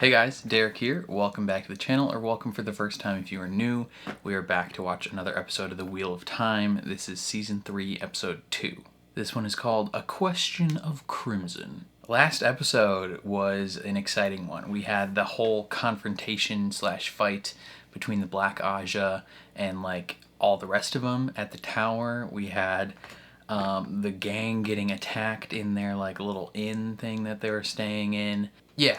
Hey guys, Derek here. Welcome back to the channel, or welcome for the first time if you are new. We are back to watch another episode of the Wheel of Time. This is Season 3, Episode 2. This one is called A Question of Crimson. Last episode was an exciting one. We had the whole confrontation / fight between the Black Aja and all the rest of them at the tower. We had the gang getting attacked in their little inn thing that they were staying in. Yeah,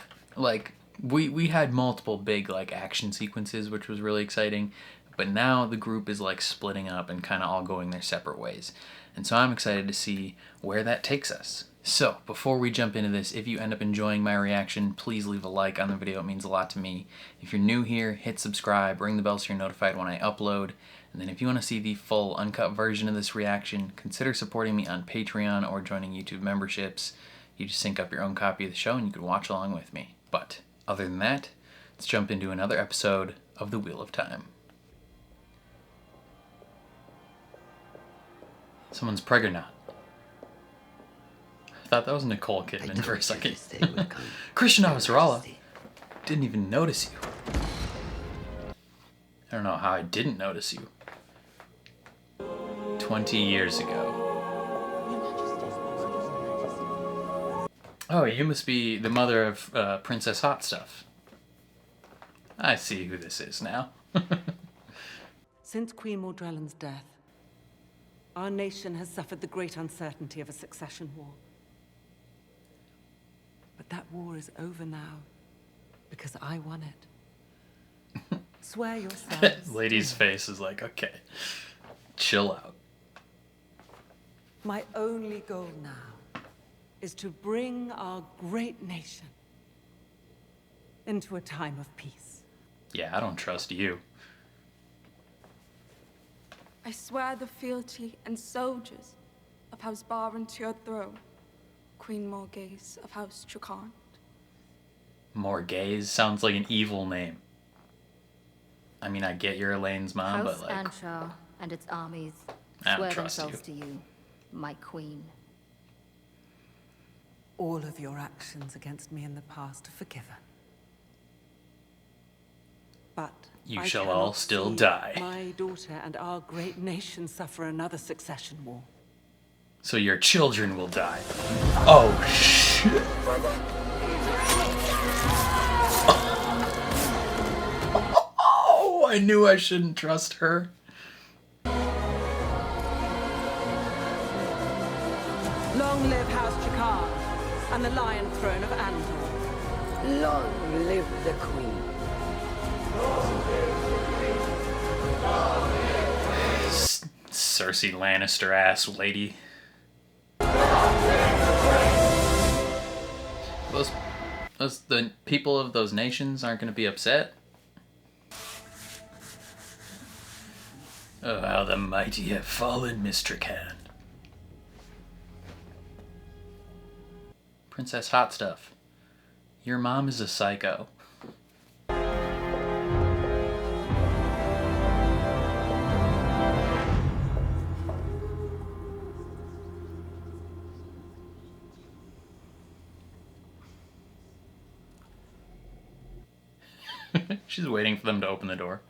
we had multiple big action sequences, which was really exciting, but now the group is splitting up and kind of all going their separate ways, and so I'm excited to see where that takes us. So before we jump into this, if you end up enjoying my reaction, please leave a like on the video. It means a lot to me. If you're new here, hit subscribe, ring the bell so you're notified when I upload, and then if you want to see the full uncut version of this reaction, consider supporting me on Patreon or joining YouTube memberships. You just sync up your own copy of the show and you can watch along with me. But other than that, let's jump into another episode of The Wheel of Time. Someone's pregnant. I thought that was Nicole Kidman for a second. Christian Avasarala. Didn't even notice you. I don't know how I didn't notice you. 20 years ago. Oh, you must be the mother of Princess Hot Stuff. I see who this is now. Since Queen Mordrellin's death, our nation has suffered the great uncertainty of a succession war. But that war is over now, because I won it. Swear yourselves. Lady's face is okay, chill out. My only goal now is to bring our great nation into a time of peace. Yeah, I don't trust you. I swear the fealty and soldiers of House Barron to your throne, Queen Morghese of House Tricant. Morghese sounds like an evil name. I mean, I get you're Elaine's mom, House but Anshar and its armies I don't swear trust themselves you. to you, my queen. All of your actions against me in the past are forgiven. But You I shall cannot all still see die. my daughter and our great nation suffer another succession war. So your children will die. Oh, shit. Oh, I knew I shouldn't trust her. Long live House Tricant and the Lion Throne of Andor. Long live the Queen. Cersei Lannister ass lady. The people of those nations aren't going to be upset. Oh, how the mighty have fallen, Mr. Khan. Princess Hot Stuff. Your mom is a psycho. She's waiting for them to open the door.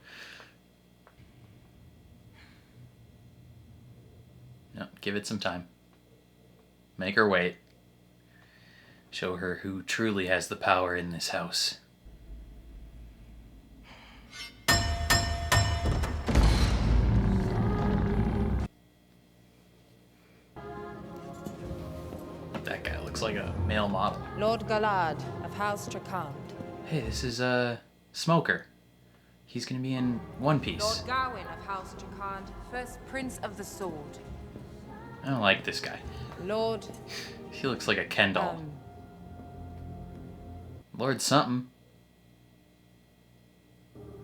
No, give it some time. Make her wait. Show her who truly has the power in this house. That guy looks like a male model. Lord Galad of House Tricant. Hey, this is Smoker. He's gonna be in One Lord Piece. Gawain of House Tricant, first Prince of the Sword. I don't like this guy. Lord... He looks like a Ken doll. Lord something.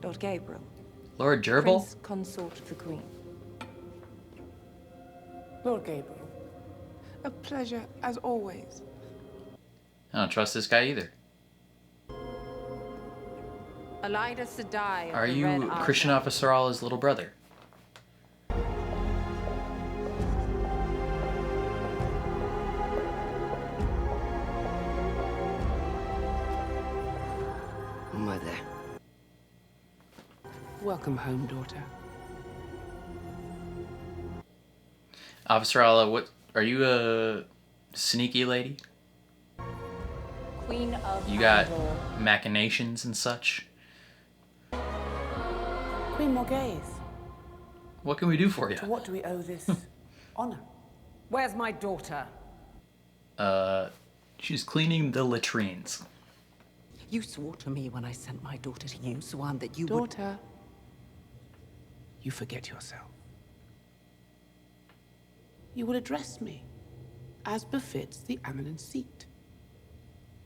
Lord Gabriel. Lord Gerbil? Prince Consort of the Queen. Lord Gabriel, a pleasure as always. I don't trust this guy either. Elida Sedai of Are the Red you Army. Christian Avasarala's little brother? Welcome home, daughter. Avasarala, what are you, a sneaky lady? Queen of You got Andor. machinations and such? Queen Morghese, What can we do for you? to what do we owe this honor? Where's my daughter? She's cleaning the latrines. You swore to me when I sent my daughter to you, Swan, that you would... Daughter, you forget yourself. You will address me as befits the eminent seat.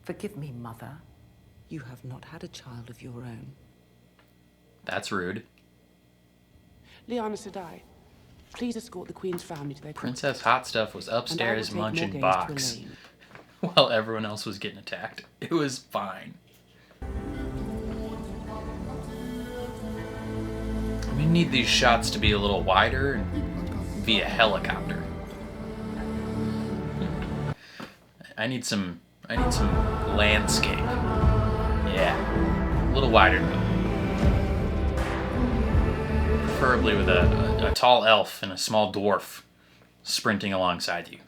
Forgive me, Mother. You have not had a child of your own. That's rude. Lyanna Sedai, please escort the Queen's family to their Princess Hot Stuff was upstairs and I will take munching Morghese box to a lane. while everyone else was getting attacked. It was fine. We need these shots to be a little wider and via helicopter. I need some landscape. Yeah. A little wider though. Preferably with a tall elf and a small dwarf sprinting alongside you.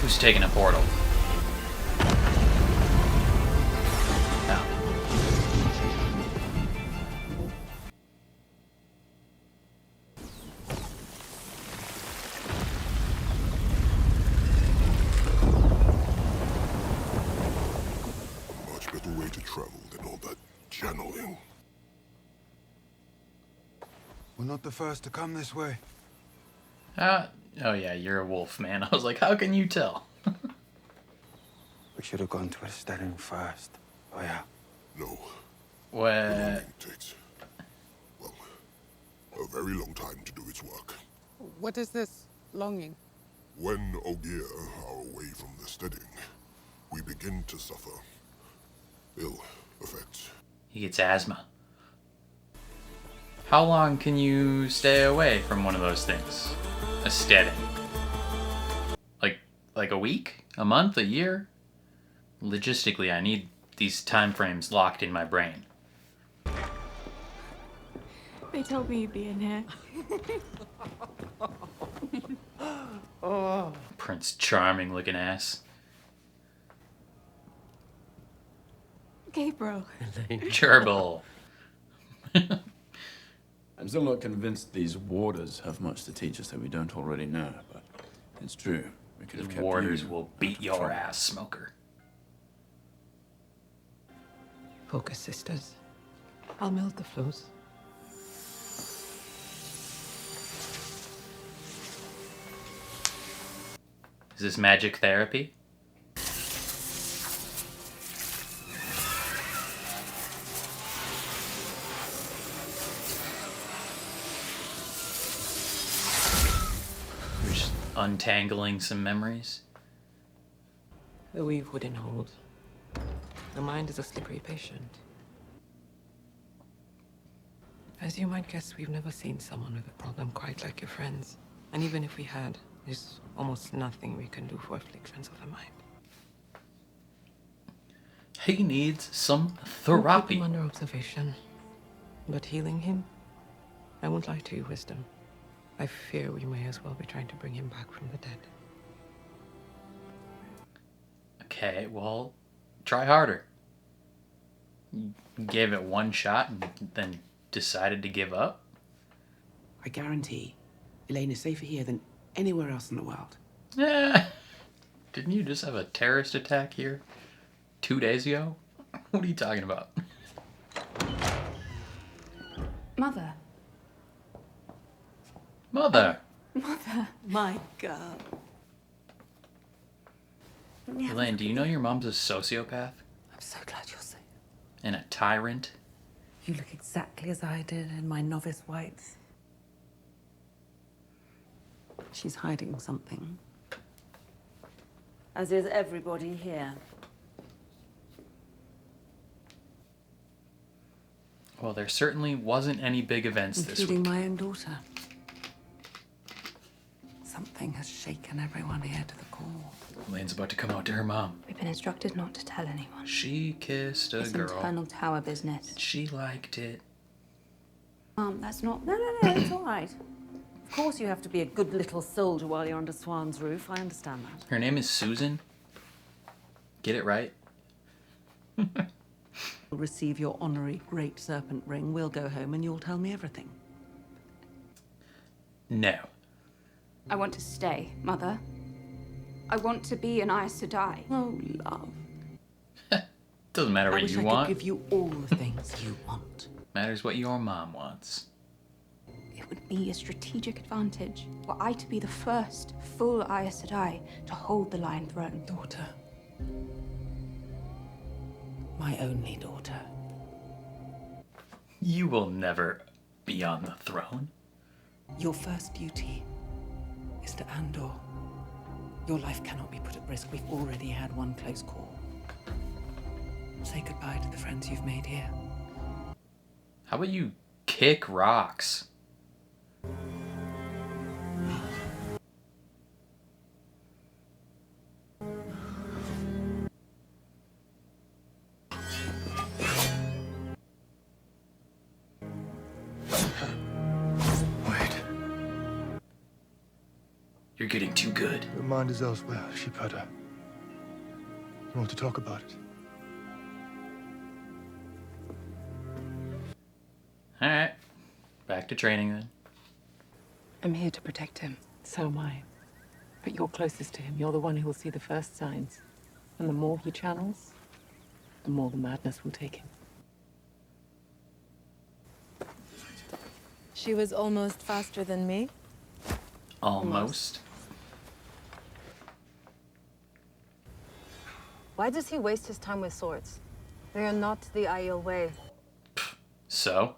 Who's taking a portal? Oh. Much better way to travel than all that channeling. We're not the first to come this way. Oh yeah, you're a wolf, man. I was like, how can you tell? We should have gone to Estelle first. Oh yeah. No, What? it takes, well, a very long time to do its work. What is this longing? When Ogier are away from the steading, we begin to suffer ill effects. He gets asthma. How long can you stay away from one of those things? A steading. Like a week? A month? A year? Logistically, I need these time frames locked in my brain. They told me you'd be in here. Prince Charming looking ass. Gabriel. Gerbil. I'm still not convinced these warders have much to teach us that we don't already know, but it's true. We could have The kept warders you will out beat of your trouble. ass, Smoker. Focus, sisters. I'll melt the flows. Is this magic therapy? We're just untangling some memories. The weave wouldn't hold. The mind is a slippery patient. As you might guess, we've never seen someone with a problem quite like your friends. And even if we had, there's almost nothing we can do for afflictions of the mind. He needs some We'll keep therapy. him under observation. But healing him, I won't lie to you, Wisdom. I fear we may as well be trying to bring him back from the dead. Okay, well, try harder. You gave it one shot and then decided to give up? I guarantee Elaine is safer here than anywhere else in the world. Eh. Didn't you just have a terrorist attack here 2 days ago? What are you talking about? Mother. Mother! My God. Elaine, do you know your mom's a sociopath? I'm so glad you're safe. And a tyrant? You look exactly as I did in my novice whites. She's hiding something. As is everybody here. Well, there certainly wasn't any big events this Including week. my own daughter. Something. Something has shaken everyone here to the core. Elaine's about to come out to her mom. We've been instructed not to tell anyone. She kissed a It's girl. internal tower business. And she liked it. Mom, that's not... No, it's all right. Of course you have to be a good little soldier while you're under Swan's roof. I understand that. Her name is Susan. Get it right? You'll receive your honorary Great Serpent ring. We'll go home and you'll tell me everything. No. I want to stay, Mother. I want to be an Aes Sedai. Oh, love. Doesn't matter what you want. I give you all the things you want. Matters what your mom wants. It would be a strategic advantage were I to be the first full Aes Sedai to hold the Lion Throne. Daughter. My only daughter. You will never be on the throne. Your first duty is to Andor. Your life cannot be put at risk. We've already had one close call. Say goodbye to the friends you've made here. How about you kick rocks? Wait. You're getting too good. Her mind is elsewhere. She better. I want to talk about it. Alright. Back to training then. I'm here to protect him. So am I. But you're closest to him. You're the one who will see the first signs. And the more he channels, the more the madness will take him. She was almost faster than me. Almost. Why does he waste his time with swords? They are not the Aiel way. So?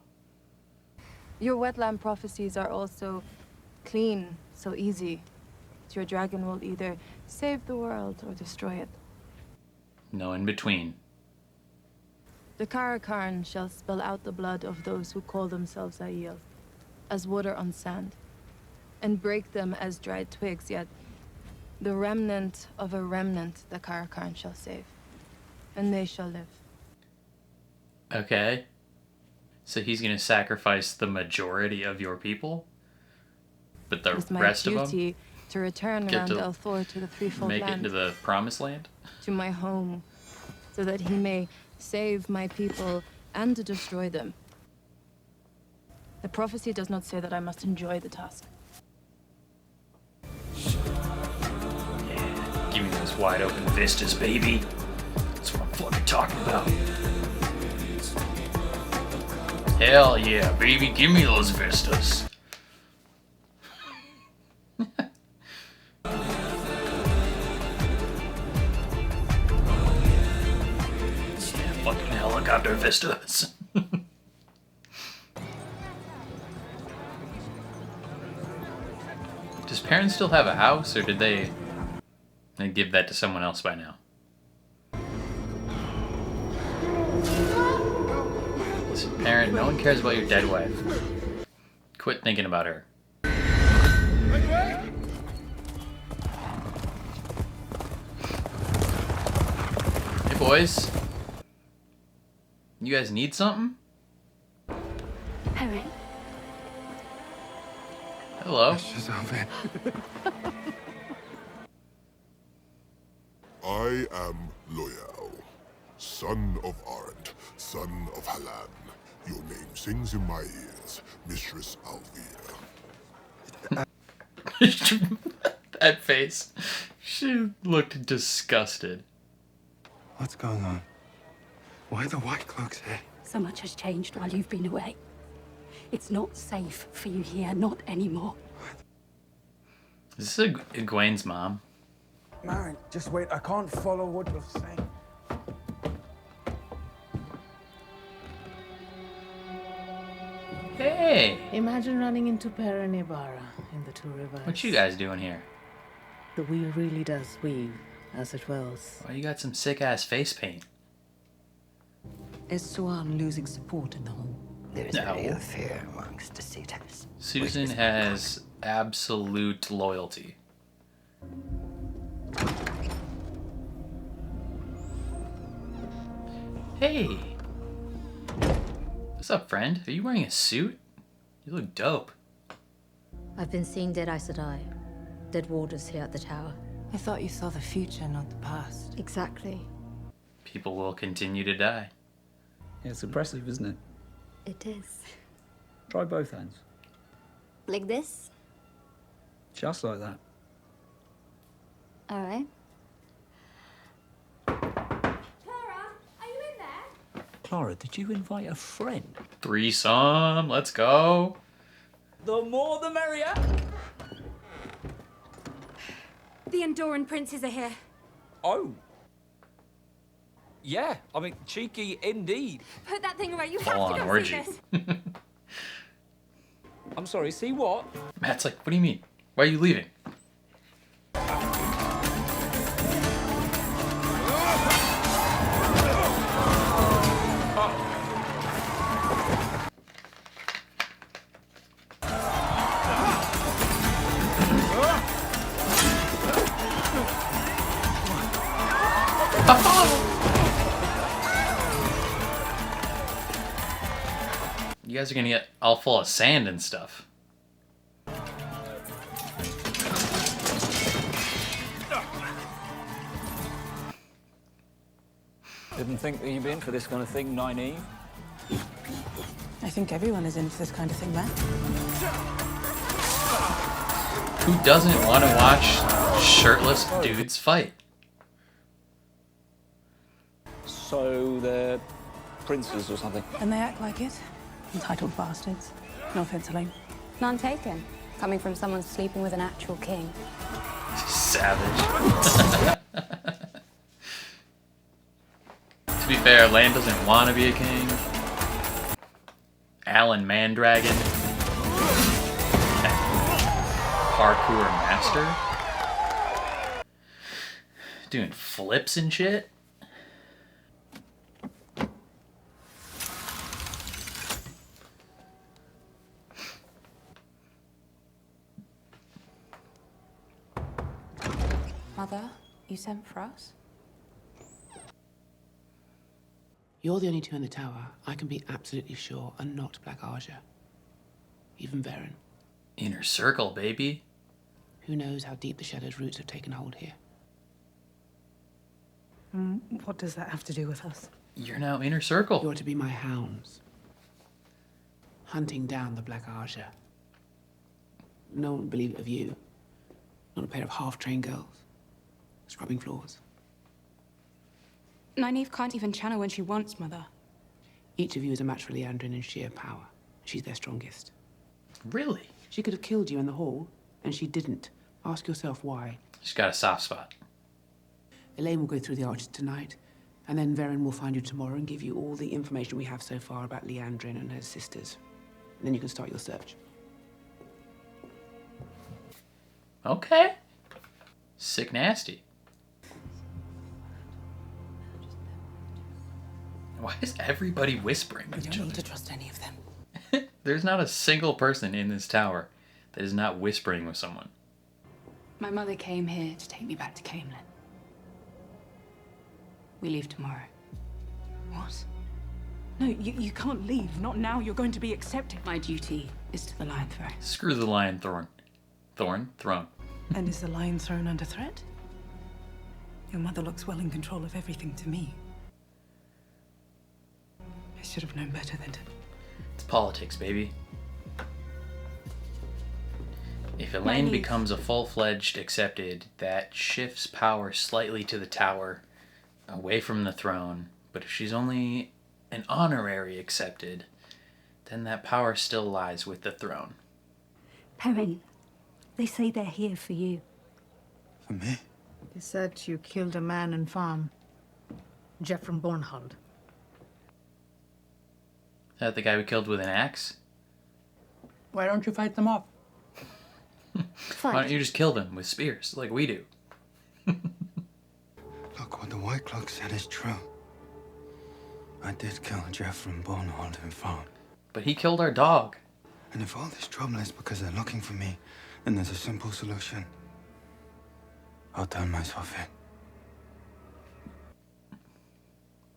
Your wetland prophecies are also clean, so easy. Your dragon will either save the world or destroy it. No in between. The Karakarn shall spill out the blood of those who call themselves Aiel, as water on sand, and break them as dried twigs, yet the remnant of a remnant the Karakarn shall save, and they shall live. Okay. So he's going to sacrifice the majority of your people? But the It's my rest of them duty to return get to Rand al'Thor to the threefold make it land, into the promised land? to my home, so that he may save my people and to destroy them. The prophecy does not say that I must enjoy the task. Yeah, give me those wide open vistas, baby. That's what I'm fucking talking about. Hell yeah, baby, give me those vistas. Fucking helicopter vistas. Does parents still have a house, or did they give that to someone else by now? Listen, parent, no one cares about your dead wife. Quit thinking about her. Hey boys. You guys need something? Harry. Hello. I am Loyal, son of Arendt, son of Halan. Your name sings in my ears, Mistress Alvia. That face. She looked disgusted. What's going on? Why the white cloaks here? So much has changed while you've been away. It's not safe for you here, not anymore. Is this Egwene's mom? Maren, just wait. I can't follow what you're saying. Hey! Imagine running into Pera Nebara in the Two Rivers. What you guys doing here? The wheel really does weave as it wills. Why you got some sick-ass face paint? Is Swan losing support in the hall? There is a real fear amongst the suitors. Susan has absolute loyalty. Hey! What's up, friend? Are you wearing a suit? You look dope. I've been seeing dead Aes Sedai. Dead warders here at the tower. I thought you saw the future, not the past. Exactly. People will continue to die. Yeah, it's impressive, isn't it? It is. Try both hands. Like this? Just like that. All right. Clara, did you invite a friend? Threesome, let's go. The more the merrier. The Andoran princes are here. Oh. Yeah, I mean, cheeky indeed. Put that thing away. You Full have to on go see orgy. this. I'm sorry, see what? Matt's like, what do you mean? Why are you leaving? You guys are gonna get all full of sand and stuff. Didn't think that you'd be in for this kind of thing, Nynaeve. I think everyone is in for this kind of thing, Matt. Who doesn't want to watch shirtless dudes fight? So they're princes or something. And they act like it. Entitled bastards. No offense, Elaine. None taken. Coming from someone sleeping with an actual king. Savage. To be fair, Lan doesn't want to be a king. Alan Mandragon. Parkour master. Doing flips and shit. Mother, you sent for us? You're the only two in the tower I can be absolutely sure are not Black Arja. Even Varen. Inner circle, baby. Who knows how deep the Shadow's roots have taken hold here. What does that have to do with us? You're now inner circle. You're to be my hounds. Hunting down the Black Arja. No one would believe it of you. Not a pair of half-trained girls. Scrubbing floors. Nynaeve can't even channel when she wants, Mother. Each of you is a match for Liandrin in sheer power. She's their strongest. Really? She could have killed you in the hall, and she didn't. Ask yourself why. She's got a soft spot. Elaine will go through the arches tonight, and then Varen will find you tomorrow and give you all the information we have so far about Liandrin and her sisters. And then you can start your search. Okay. Sick nasty. Why is everybody whispering to We each don't other? need to trust any of them. There's not a single person in this tower that is not whispering with someone. My mother came here to take me back to Camelin. We leave tomorrow. What? No, you can't leave. Not now. You're going to be accepted. My duty is to the Lion Throne. Screw the Lion Throne. Throne. And is the Lion Throne under threat? Your mother looks well in control of everything to me. I should have known better than to... It's politics, baby. If Elaine becomes a full-fledged accepted, that shifts power slightly to the tower, away from the throne. But if she's only an honorary accepted, then that power still lies with the throne. Perrin, they say they're here for you. For me? They said you killed a man and farm. Jeff from Bornhold. Is that the guy we killed with an axe? Why don't you fight them off? Why don't you just kill them with spears, like we do? Look, what the White Cloak said is true. I did kill Jeff from Bornhold and farm. But he killed our dog. And if all this trouble is because they're looking for me, then there's a simple solution. I'll turn myself in.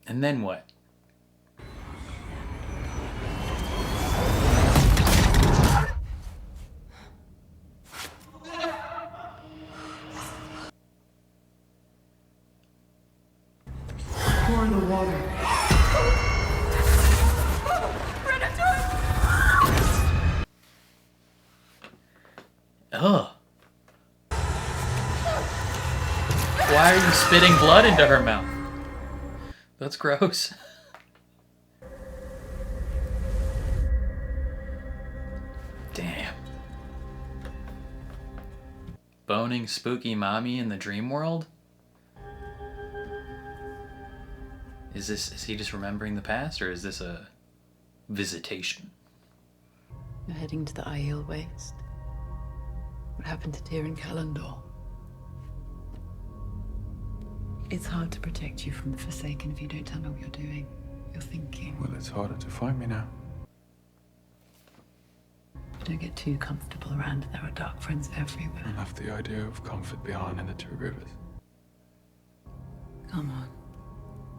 And then what? more in the water. Ugh. Why are you spitting blood into her mouth? That's gross. Damn. Boning spooky mommy in the dream world? Is he just remembering the past, or is this a visitation? You're heading to the Aiel Waste. What happened to Tyr and Kalendor? It's hard to protect you from the Forsaken if you don't tell me what you're doing. You're thinking. Well, it's harder to find me now. Don't get too comfortable around. There are dark friends everywhere. I left the idea of comfort behind in the two rivers. Come on.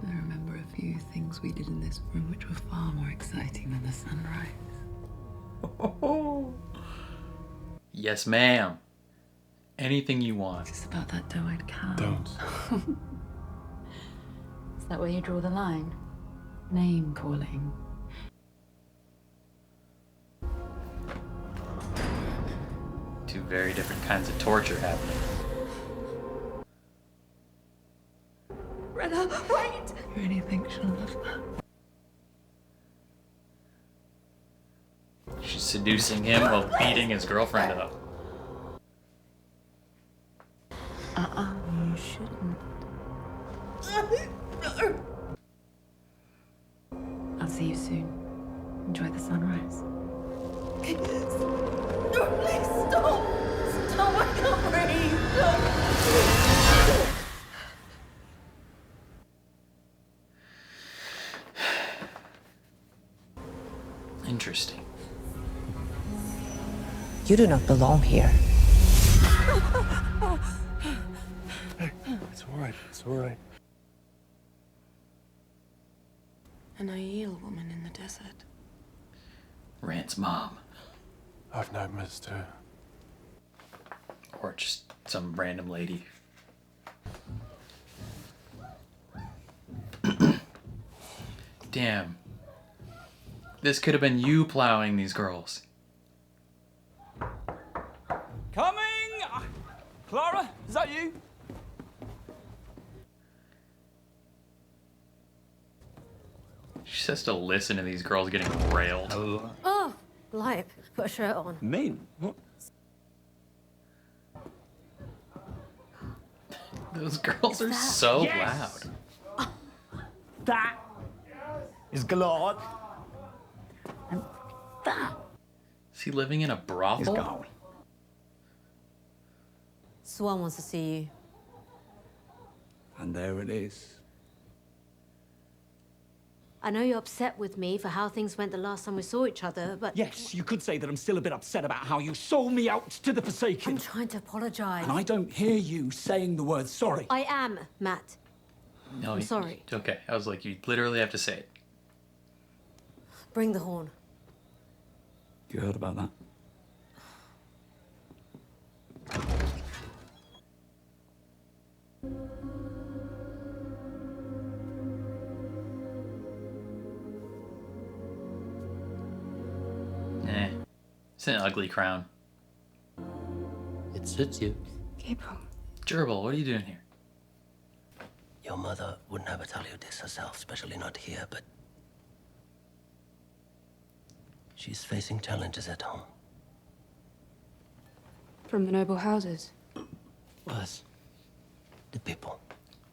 I remember a few things we did in this room which were far more exciting than the sunrise. Yes, ma'am. Anything you want. It's about that doe-eyed cow. Don't. Is that where you draw the line? Name calling. Two very different kinds of torture happening. Rena, wait! You really think she'll love that? She's seducing him while beating his girlfriend up. You shouldn't. I'll see you soon. Enjoy the sunrise. No, please stop! Stop, I can't breathe! Interesting. You do not belong here. Hey, it's alright, it's alright. An Aiel woman in the desert. Rand's mom. I've nightmares too. Or just some random lady. Damn. This could have been you plowing these girls. Coming! Clara, is that you? She has to listen to these girls getting railed. Oh, light. Put a shirt on. Mean? What? Those girls are so loud. That is Galad. Is he living in a brothel? He's gone. Swan wants to see you. And there it is. I know you're upset with me for how things went the last time we saw each other, but... Yes, you could say that I'm still a bit upset about how you sold me out to the Forsaken. I'm trying to apologize. And I don't hear you saying the word sorry. I am, Matt. No, I'm sorry. Okay, I was like, you literally have to say it. Bring the horn. You heard about that? It's an ugly crown. It suits you. Gabriel. Gerbil, what are you doing here? Your mother wouldn't ever tell you this herself, especially not here, but she's facing challenges at home. From the noble houses. Worse, the people.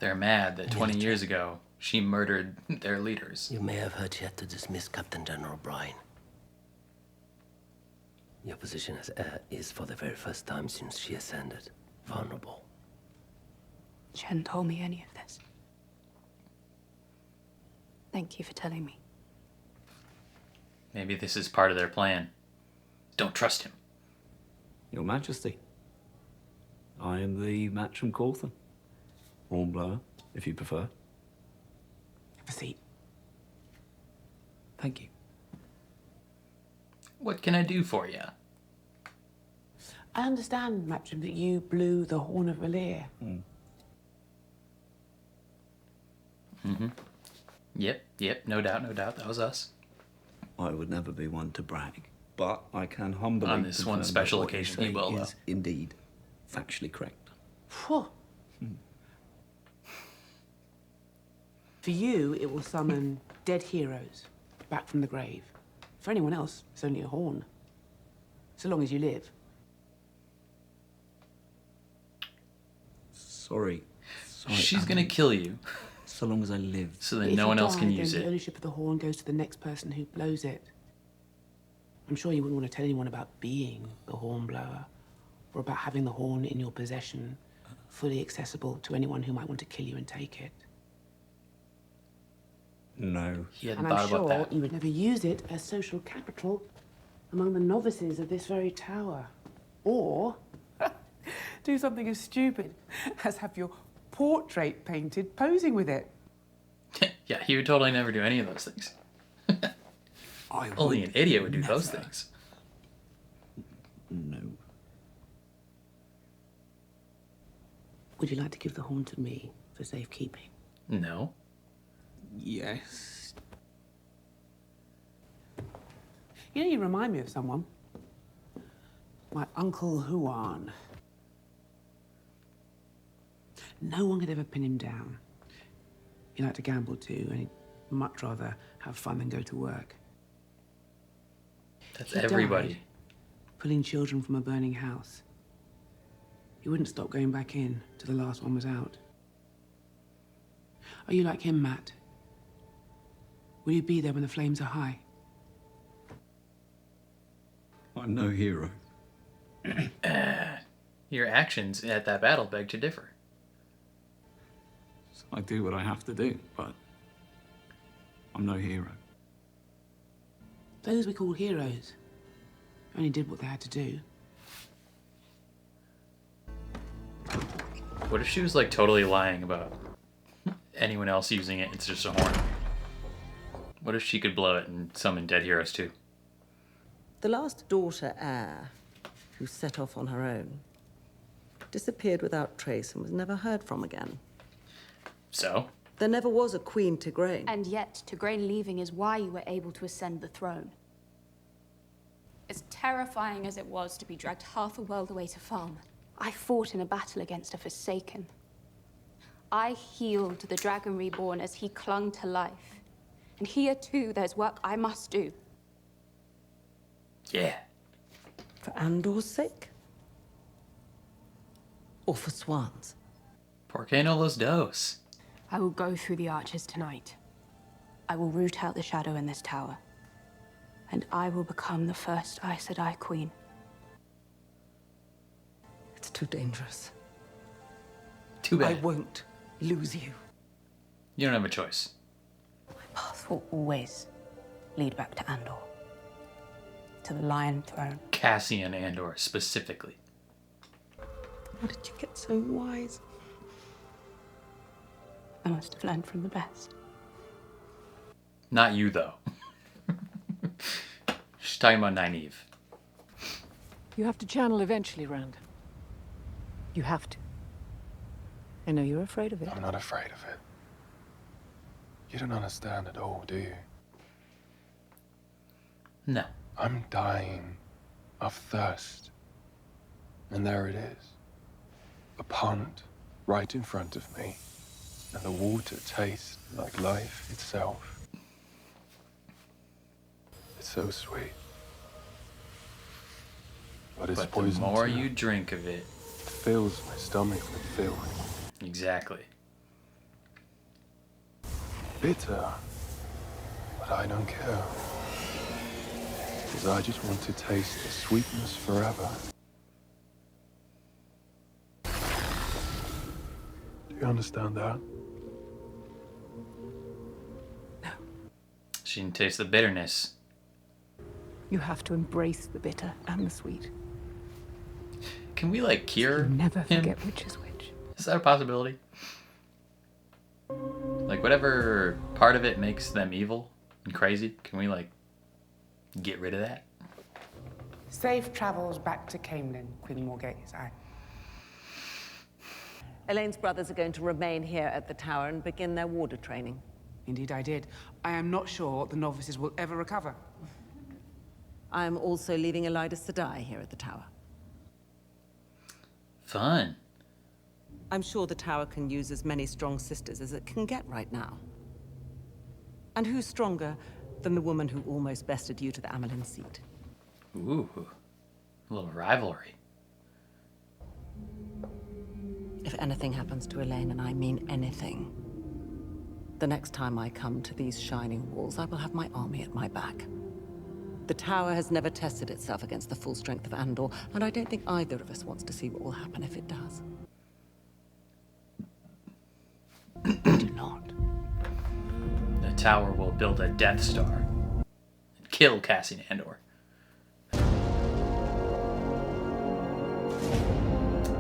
They're mad that 20 years ago, she murdered their leaders. You may have heard she had to dismiss Captain General Bryan. Your position as heir is, for the very first time since she ascended, vulnerable. She hadn't told me any of this. Thank you for telling me. Maybe this is part of their plan. Don't trust him. Your Majesty, I am the match from Corthan. Hornblower, if you prefer. Have a seat. Thank you. What can I do for you? I understand, Matcham, that you blew the horn of Valir. Mm-hmm. Yep, no doubt, that was us. I would never be one to brag, but I can humbly On this one confirm special that what you occasion, he say will, is indeed factually correct. Phew. For you, it will summon dead heroes back from the grave. For anyone else, it's only a horn. So long as you live. Sorry. She's gonna kill you. So long as I live. So that If no you one else die, can then use the it. ownership of the horn goes to the next person who blows it. I'm sure you wouldn't want to tell anyone about being the horn blower, or about having the horn in your possession, fully accessible to anyone who might want to kill you and take it. No. He hadn't And I'm thought about sure that. you would never use it as social capital among the novices of this very tower. Or do something as stupid as have your portrait painted posing with it. Yeah, he would totally never do any of those things. Only an idiot would do those things. No. Would you like to give the horn to me for safekeeping? No. Yes. You know, you remind me of someone. My Uncle Huan. No one could ever pin him down. He liked to gamble too, and he'd much rather have fun than go to work. That's He everybody. died pulling children from a burning house. He wouldn't stop going back in till the last one was out. Are you like him, Matt? Will you be there when the flames are high? I'm no hero. Your actions at that battle beg to differ. So I do what I have to do, but I'm no hero. Those we call heroes only did what they had to do. What if she was like totally lying about anyone else using it? It's just a horn. What if she could blow it and summon dead heroes too? The last daughter heir, who set off on her own, disappeared without trace and was never heard from again. So? There never was a Queen Tigraine. And yet, Tigraine leaving is why you were able to ascend the throne. As terrifying as it was to be dragged half a world away to farm, I fought in a battle against a Forsaken. I healed the Dragon Reborn as he clung to life. And here too, there's work I must do. Yeah. For Andor's sake? Or for Swan's? Por qué no los dos? I will go through the arches tonight. I will root out the shadow in this tower. And I will become the first Aes Sedai queen. It's too dangerous. Too bad. I won't lose you. You don't have a choice. My path will always lead back to Andor. To the Lion Throne. Cassian Andor, specifically. How did you get so wise? I must have learned from the best. Not you, though. She's talking about Nynaeve. You have to channel eventually, Rand. You have to. I know you're afraid of it. I'm not afraid of it. You don't understand at all, do you? No. I'm dying of thirst. And there it is. A pond right in front of me. And the water tastes like life itself. It's so sweet. But it's But the poison more too. you drink of it... It fills my stomach with filth. Exactly. Bitter. But I don't care. Because I just want to taste the sweetness forever. Do you understand that? She can taste the bitterness. You have to embrace the bitter and the sweet. Can we, like, cure Never him? forget which is which. Is that a possibility? Like, whatever part of it makes them evil and crazy, can we, like, get rid of that? Safe travels back to Camelin, Queen Morgaze. Elaine's brothers are going to remain here at the tower and begin their warder training. Indeed I did. I am not sure the novices will ever recover. I am also leaving Elidus to die here at the tower. Fun. I'm sure the tower can use as many strong sisters as it can get right now. And who's stronger than the woman who almost bested you to the Amelin seat? Ooh, a little rivalry. If anything happens to Elaine, and I mean anything, the next time I come to these shining walls, I will have my army at my back. The tower has never tested itself against the full strength of Andor, and I don't think either of us wants to see what will happen if it does. I do not. The tower will build a Death Star and kill Cassian Andor.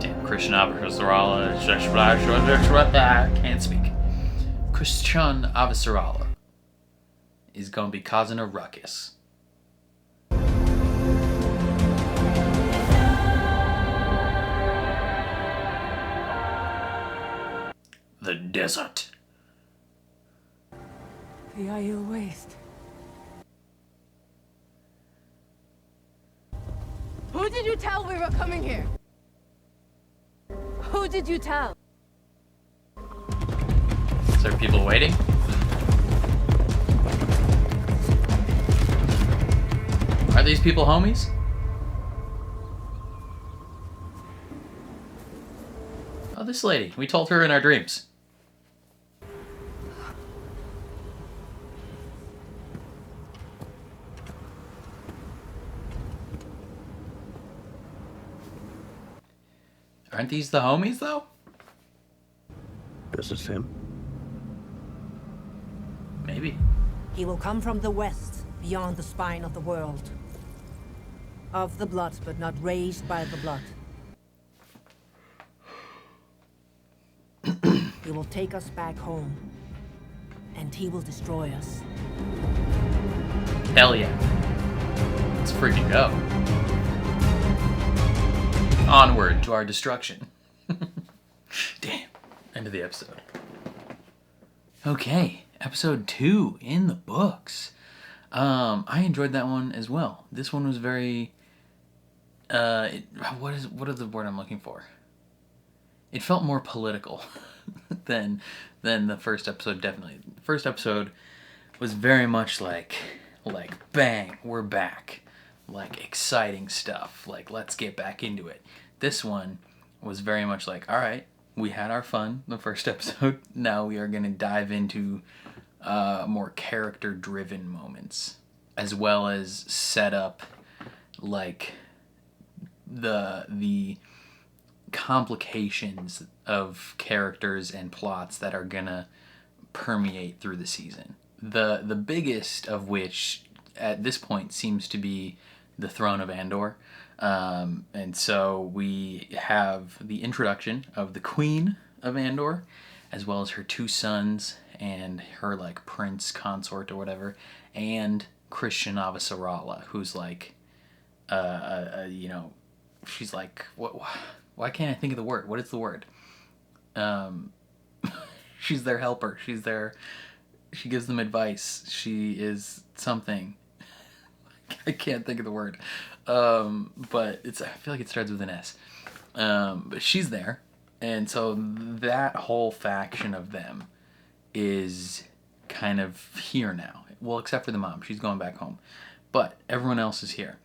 Damn, Christian Avasarala. Can't speak. Christian Avasarala is going to be causing a ruckus. The desert. The Aiel Waste. Who did you tell we were coming here? Who did you tell? Is there people waiting? Are these people homies? Oh, this lady. We told her in our dreams. Aren't these the homies, though? This is him. Maybe. He will come from the west, beyond the spine of the world. Of the blood, but not raised by the blood. He will take us back home. And he will destroy us. Hell yeah. It's free to go. Onward to our destruction. Damn. End of the episode. Okay. Episode 2 in the books. I enjoyed that one as well. This one was very... what is the word I'm looking for? It felt more political than the first episode, definitely. The first episode was very much like bang, we're back. Like exciting stuff. Like let's get back into it. This one was very much like, all right, we had our fun the first episode. Now we are going to dive into more character-driven moments, as well as set up like the complications of characters and plots that are gonna permeate through the season. The biggest of which at this point seems to be the Throne of Andor. And so we have the introduction of the Queen of Andor, as well as her 2 sons and her like prince consort or whatever, and Christian Avasarala, who's like, you know, she's like, what? Why can't I think of the word? What is the word? She's their helper. She's their. She gives them advice. She is something. I can't think of the word. But it's. I feel like it starts with an S. But she's there, and so that whole faction of them is kind of here now. Well, except for the mom. She's going back home, but everyone else is here.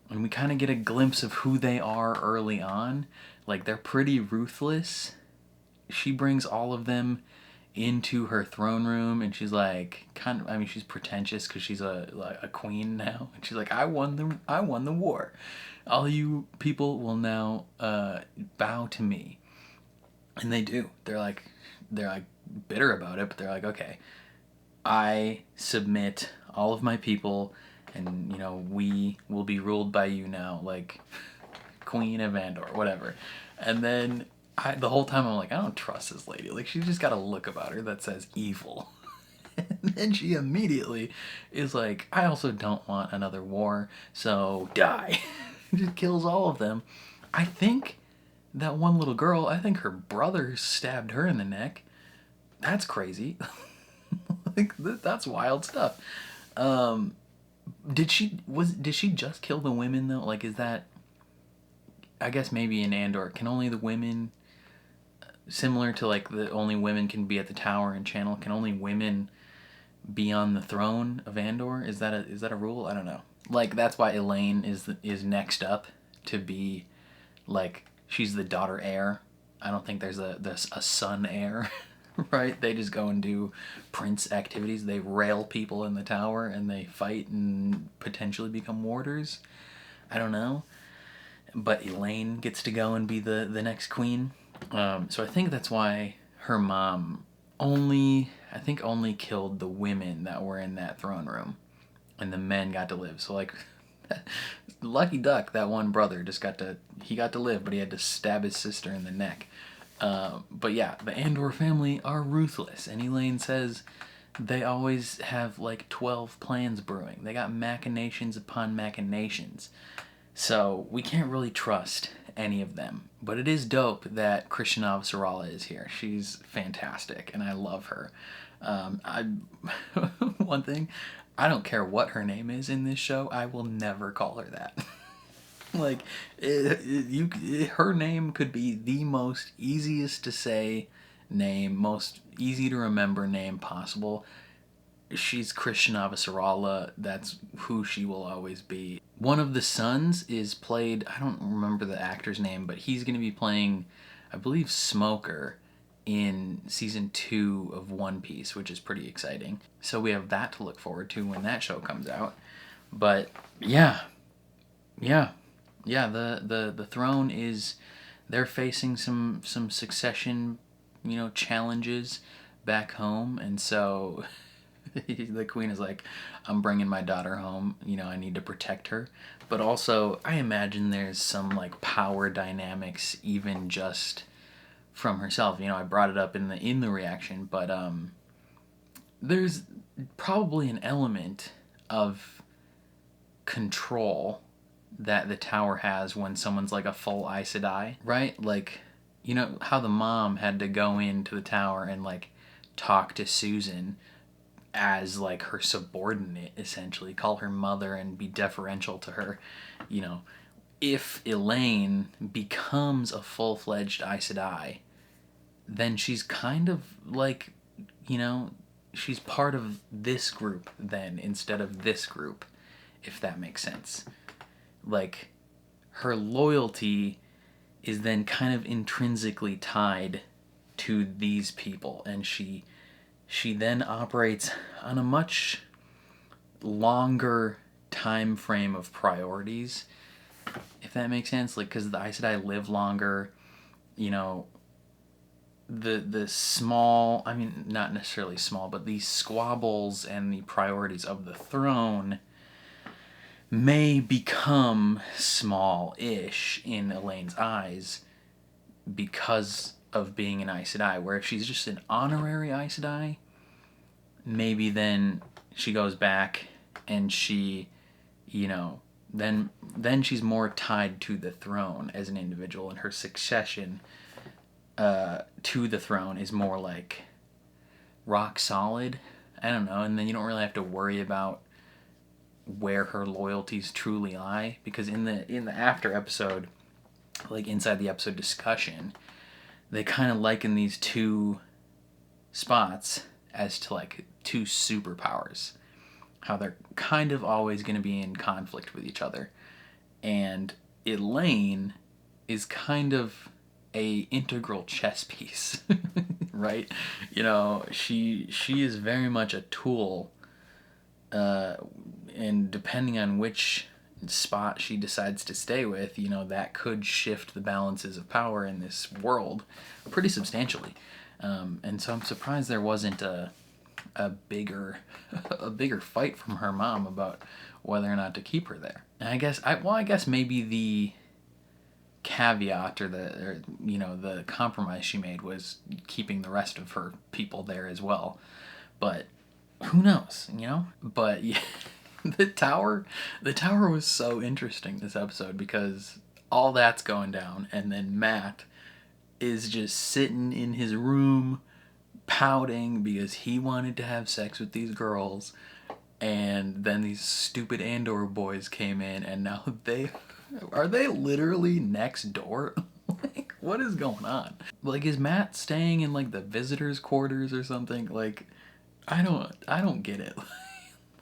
And we kind of get a glimpse of who they are early on. Like, they're pretty ruthless. She brings all of them into her throne room, and she's like, she's pretentious because she's a queen now. And she's like, I won the war. All you people will now bow to me. And they do. They're like bitter about it, but they're like, okay, I submit all of my people, and you know, we will be ruled by you now, like Queen of Andor, whatever. And then the whole time I'm like, I don't trust this lady. Like, she's just got a look about her that says evil. And then she immediately is like, I also don't want another war, so die. Just kills all of them. I think that one little girl, I think her brother stabbed her in the neck. That's crazy. Like, that's wild stuff. Did she just kill the women though? Like, is that, I guess maybe in Andor, can only the women, similar to like the only women can be at the tower in Channel, can only women be on the throne of Andor? Is that a rule? I don't know. Like, that's why Elaine is next up to be, like, she's the daughter heir. I don't think there's a son heir. Right? They just go and do prince activities. They rail people in the tower and they fight and potentially become warders. I don't know. But Elaine gets to go and be the next queen. So I think that's why her mom only killed the women that were in that throne room. And the men got to live. So, like, lucky duck, that one brother got to live, but he had to stab his sister in the neck. But yeah, the Andor family are ruthless, and Elaine says they always have like 12 plans brewing. They got machinations upon machinations. So we can't really trust any of them. But it is dope that Krishnava Sarala is here. She's fantastic, and I love her. One thing, I don't care what her name is in this show, I will never call her that. Like, her name could be the most easiest to say name, most easy to remember name possible. She's Krishnava Sarala. That's who she will always be. One of the sons is played, I don't remember the actor's name, but he's going to be playing, I believe, Smoker in season 2 of One Piece, which is pretty exciting. So we have that to look forward to when that show comes out. But yeah, the throne is, they're facing some succession, challenges back home, and so the queen is like, I'm bringing my daughter home, I need to protect her. But also, I imagine there's some like power dynamics even just from herself. I brought it up in the reaction, but there's probably an element of control that the tower has when someone's like a full Aes Sedai, right? Like, how the mom had to go into the tower and like talk to Susan as like her subordinate, essentially, call her mother and be deferential to her. If Elaine becomes a full-fledged Aes Sedai, then she's kind of like, she's part of this group then instead of this group, if that makes sense. Like, her loyalty is then kind of intrinsically tied to these people, and she then operates on a much longer time frame of priorities, if that makes sense. Like, because the Aes Sedai live longer, the small, I mean, not necessarily small, but these squabbles and the priorities of the throne may become small-ish in Elaine's eyes because of being an Aes Sedai, where if she's just an honorary Aes Sedai, maybe then she goes back and she, then she's more tied to the throne as an individual, and her succession to the throne is more like rock solid. I don't know, and then you don't really have to worry about where her loyalties truly lie, because in the after episode, like inside the episode discussion, they kind of liken these two spots as to like two superpowers, how they're kind of always going to be in conflict with each other. And Elaine is kind of a integral chess piece, right? She is very much a tool, and depending on which spot she decides to stay with, that could shift the balances of power in this world pretty substantially. And so I'm surprised there wasn't a bigger fight from her mom about whether or not to keep her there. And I guess maybe the caveat or the compromise she made was keeping the rest of her people there as well. But who knows, But yeah, the tower was so interesting this episode, because all that's going down, and then Matt is just sitting in his room pouting because he wanted to have sex with these girls, and then these stupid Andor boys came in, and now are they literally next door? Like, what is going on? Like, is Matt staying in like the visitors' quarters or something? Like, I don't get it.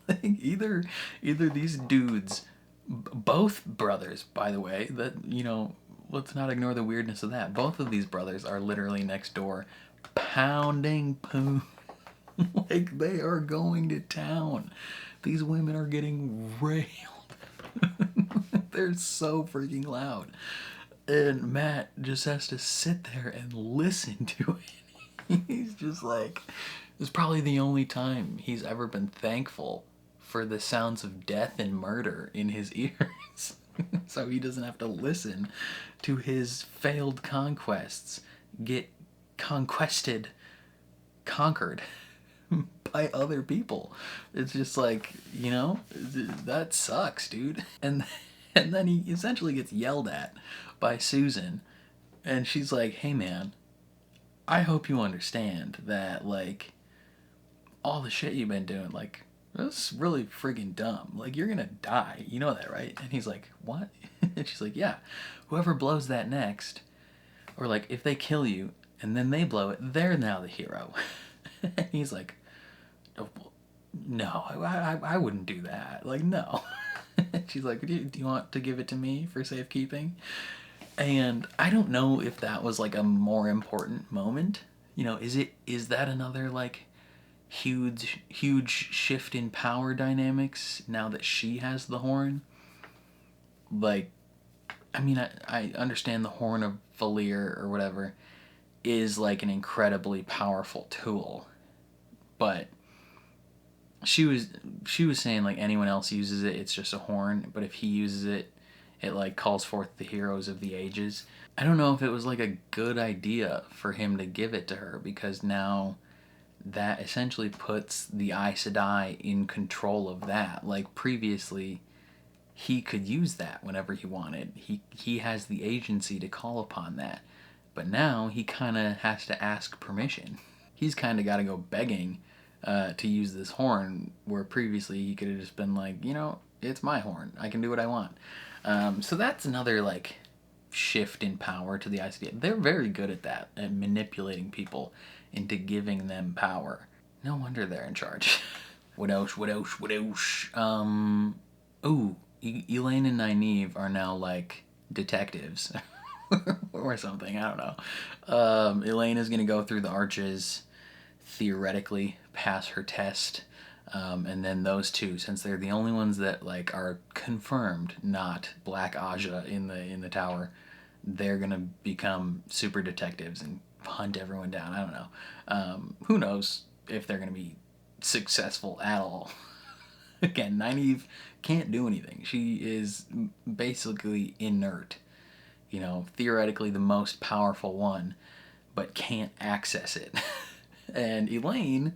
Like, either these dudes, both brothers, by the way, that, you know, let's not ignore the weirdness of that. Both of these brothers are literally next door, pounding poo. Like, they are going to town. These women are getting railed. They're so freaking loud. And Matt just has to sit there and listen to it. He's just like, it's probably the only time he's ever been thankful for the sounds of death and murder in his ears. So he doesn't have to listen to his failed conquests get conquered by other people. It's just like, you know, that sucks, dude. And then he essentially gets yelled at by Susan, and she's like, hey man, I hope you understand that, like, all the shit you've been doing, like, that's really friggin' dumb. Like, you're gonna die. You know that, right? And he's like, what? And she's like, yeah, whoever blows that next, or like, if they kill you and then they blow it, they're now the hero. And he's like, oh, no, I wouldn't do that. Like, no. She's like, do you want to give it to me for safekeeping? And I don't know if that was like a more important moment. You know, is that another like huge shift in power dynamics now that she has the horn? Like, I mean, I understand the Horn of Valir or whatever is like an incredibly powerful tool, but she was saying like anyone else uses it, it's just a horn, but if he uses it, it like calls forth the heroes of the ages. I don't know if it was like a good idea for him to give it to her, because now that essentially puts the Aes Sedai in control of that. Like, previously he could use that whenever he wanted. He has the agency to call upon that. But now he kind of has to ask permission. He's kind of got to go begging to use this horn, where previously he could have just been like, you know, it's my horn. I can do what I want. So that's another like shift in power to the ICD. They're very good at that, at manipulating people into giving them power. No wonder they're in charge. What else? Ooh, Elaine and Nynaeve are now like detectives or something. I don't know. Elaine is gonna go through the arches, theoretically pass her test, and then those two, since they're the only ones that like are confirmed not Black Aja in the tower, they're gonna become super detectives and hunt everyone down. I don't know. Who knows if they're gonna be successful at all. Again, Nynaeve can't do anything. She is basically inert. You know, theoretically the most powerful one, but can't access it. And Elaine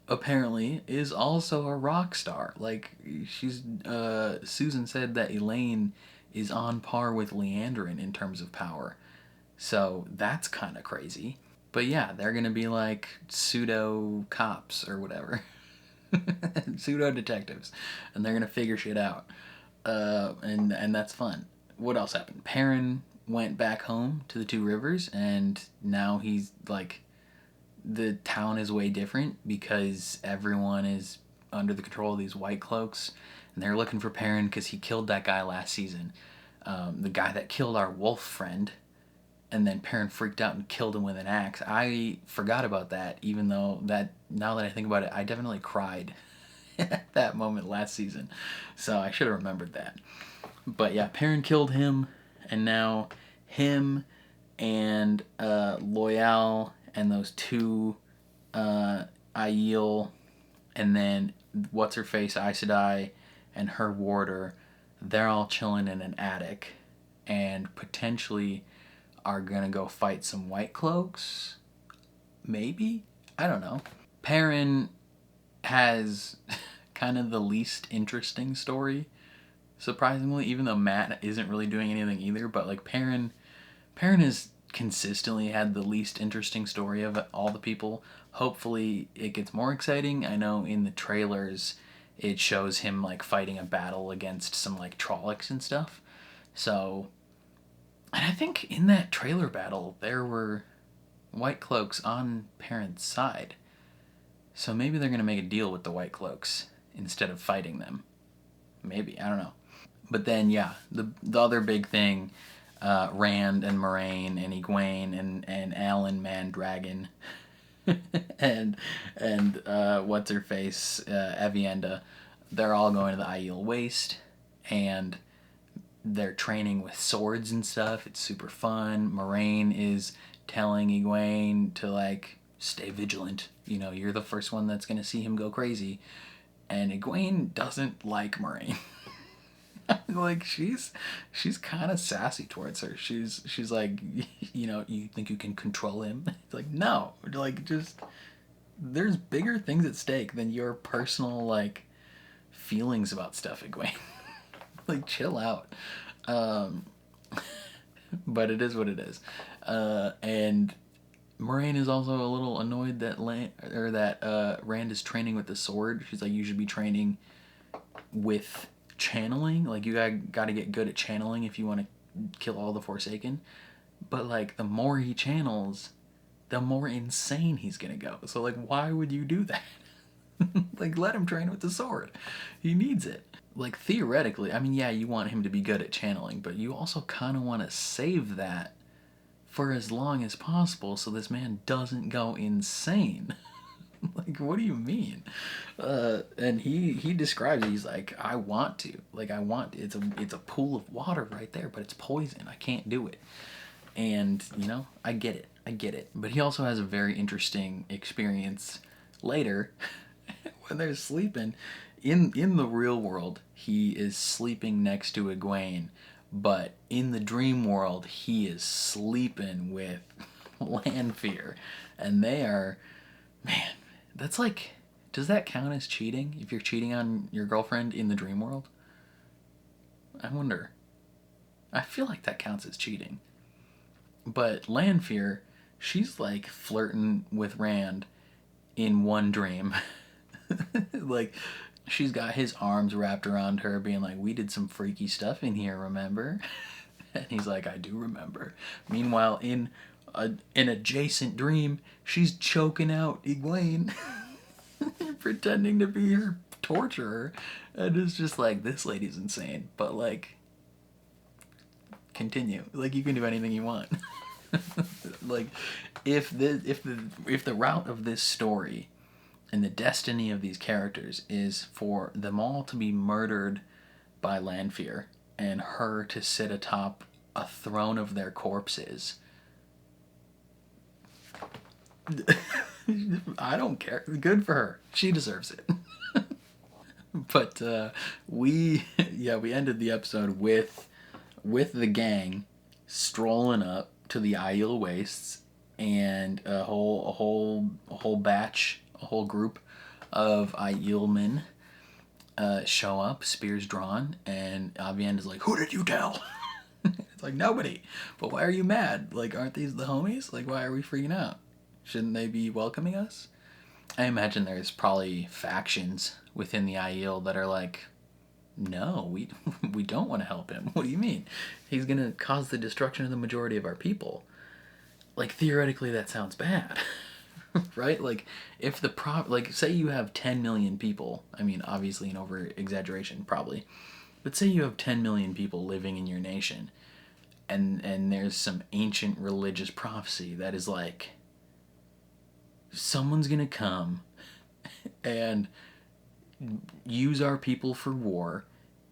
apparently is also a rock star. Like, she's Susan said that Elaine is on par with Leandrin in terms of power. So that's kind of crazy. But yeah, they're gonna be like pseudo cops or whatever. Pseudo detectives, and they're gonna figure shit out, and that's fun. What else happened? Perrin went back home to the Two Rivers, and now he's like, the town is way different because everyone is under the control of these white cloaks, and they're looking for Perrin because he killed that guy last season, the guy that killed our wolf friend. And then Perrin freaked out and killed him with an axe. I forgot about that, even though that, now that I think about it, I definitely cried at that moment last season. So I should have remembered that. But yeah, Perrin killed him, and now him and Loyal and those two, Aiel, and then what's-her-face, Aes Sedai, and her warder, they're all chilling in an attic, and potentially are gonna go fight some white cloaks, maybe? I don't know. Perrin has kind of the least interesting story, surprisingly, even though Matt isn't really doing anything either. But like, Perrin is consistently had the least interesting story of all the people. Hopefully it gets more exciting. I know in the trailers it shows him like fighting a battle against some like Trollocs and stuff. So, and I think in that trailer battle there were White Cloaks on Perrin's side. So maybe they're going to make a deal with the White Cloaks instead of fighting them. Maybe, I don't know. But then, yeah, the other big thing, Rand and Moraine and Egwene and Alan Mandragon and what's her face, Avienda, they're all going to the Aiel Waste, and they're training with swords and stuff. It's super fun. Moraine is telling Egwene to like stay vigilant. You know, you're the first one that's gonna see him go crazy. And Egwene doesn't like Moraine. Like she's kind of sassy towards her. She's like, you know, you think you can control him? It's like, no, like just there's bigger things at stake than your personal like feelings about stuff, Egwene. Like chill out. But it is what it is. And Moraine is also a little annoyed that Rand is training with the sword. She's like, you should be training with channeling. Like you got to get good at channeling if you want to kill all the Forsaken. But like the more he channels, the more insane he's gonna go. So like, why would you do that? Like let him train with the sword. He needs it. Like theoretically, I mean, yeah, you want him to be good at channeling, but you also kind of want to save that for as long as possible so this man doesn't go insane. Like, what do you mean? And he describes it. He's like, I want to. Like, I want to. It's a pool of water right there, but it's poison. I can't do it. And, you know, I get it. I get it. But he also has a very interesting experience later when they're sleeping. In the real world, he is sleeping next to Egwene, but in the dream world, he is sleeping with Lanfear. And they are, man, that's like, does that count as cheating if you're cheating on your girlfriend in the dream world? I wonder. I feel like that counts as cheating. But Lanfear, she's like flirting with Rand in one dream. Like, she's got his arms wrapped around her, being like, we did some freaky stuff in here, remember? And he's like, I do remember. Meanwhile, in an adjacent dream, she's choking out Egwene, pretending to be her torturer. And it's just like, this lady's insane. But like, continue. Like, you can do anything you want. Like, if the route of this story and the destiny of these characters is for them all to be murdered by Lanfear and her to sit atop a throne of their corpses, I don't care. Good for her. She deserves it. But we ended the episode with the gang strolling up to the Aiel Wastes, and a whole group of Aielmen show up, spears drawn, and Avienda's like, who did you tell? It's like, nobody. But why are you mad? Like, aren't these the homies? Like, why are we freaking out? Shouldn't they be welcoming us? I imagine there's probably factions within the Aiel that are like, no, we don't want to help him. What do you mean? He's going to cause the destruction of the majority of our people. Like, theoretically, that sounds bad. Right? Like, if like, say you have 10 million people, I mean, obviously an over-exaggeration, probably, but say you have 10 million people living in your nation, and there's some ancient religious prophecy that is like, someone's gonna come and use our people for war,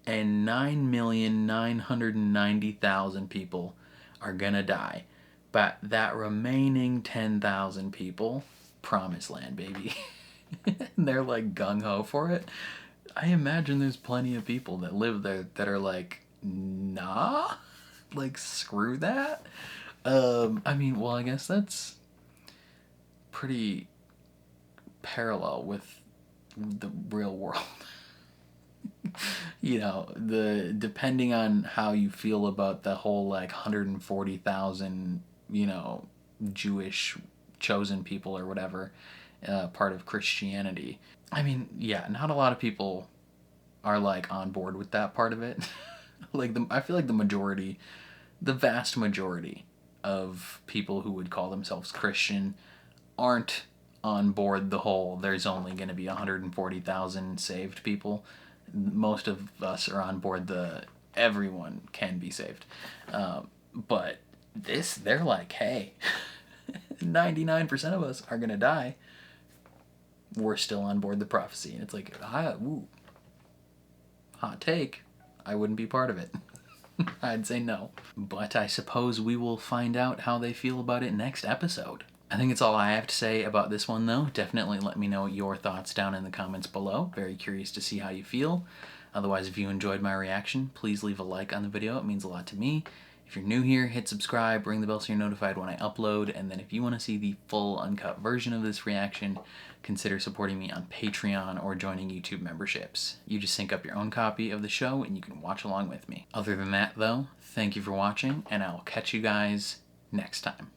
and 9,990,000 people are gonna die. But that remaining 10,000 people, promised land, baby. And they're like gung-ho for it. I imagine there's plenty of people that live there that are like, nah, like screw that. I mean, well, I guess that's pretty parallel with the real world. You know, depending on how you feel about the whole like 140,000 you know, Jewish chosen people or whatever, part of Christianity. I mean, yeah, not a lot of people are like on board with that part of it. Like I feel like the vast majority of people who would call themselves Christian aren't on board the whole there's only going to be 140,000 saved people. Most of us are on board the everyone can be saved. But they're like, hey, 99% of us are going to die. We're still on board the prophecy. And it's like, hot take. I wouldn't be part of it. I'd say no. But I suppose we will find out how they feel about it next episode. I think it's all I have to say about this one, though. Definitely let me know your thoughts down in the comments below. Very curious to see how you feel. Otherwise, if you enjoyed my reaction, please leave a like on the video. It means a lot to me. If you're new here, hit subscribe, ring the bell so you're notified when I upload, and then if you want to see the full uncut version of this reaction, consider supporting me on Patreon or joining YouTube memberships. You just sync up your own copy of the show and you can watch along with me. Other than that, though, thank you for watching, and I'll catch you guys next time.